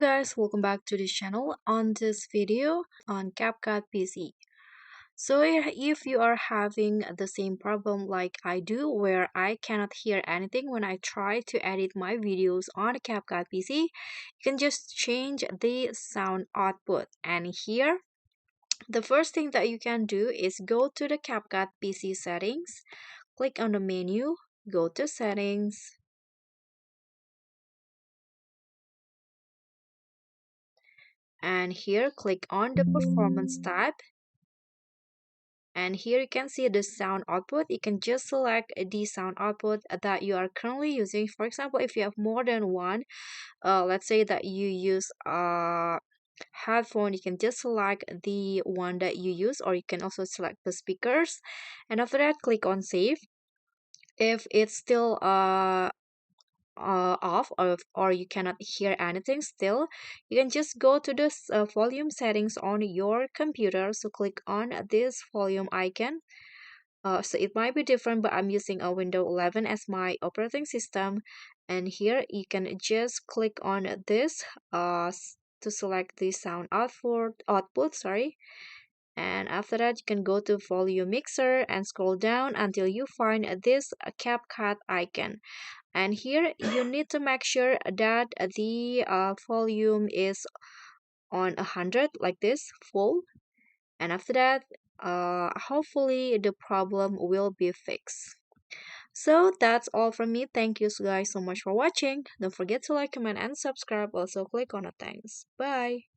Guys, welcome back to the channel. On this video on CapCut PC. So if you are having the same problem like I do where I cannot hear anything when I try to edit my videos on the CapCut PC, you can just change the sound output. And here, the first thing that you can do is go to the CapCut PC settings, click on the menu, go to settings, and here click on the performance tab. And here you can see the sound output. You can just select the sound output that you are currently using. For example, if you have more than one, let's say that you use a headphone, you can just select the one that you use, or you can also select the speakers. And after that, click on save. If it's still off, or you cannot hear anything still, you can just go to the volume settings on your computer. So click on this volume icon. So it might be different, but I'm using a Windows 11 as my operating system. And here you can just click on this to select the sound output, sorry. And after that, you can go to volume mixer and scroll down until you find this CapCut icon. And here you need to make sure that the volume is on 100, like this, full. And after that, hopefully the problem will be fixed. So that's all from me. Thank you guys so much for watching. Don't forget to like, comment, and subscribe. Also click on the thanks. Bye.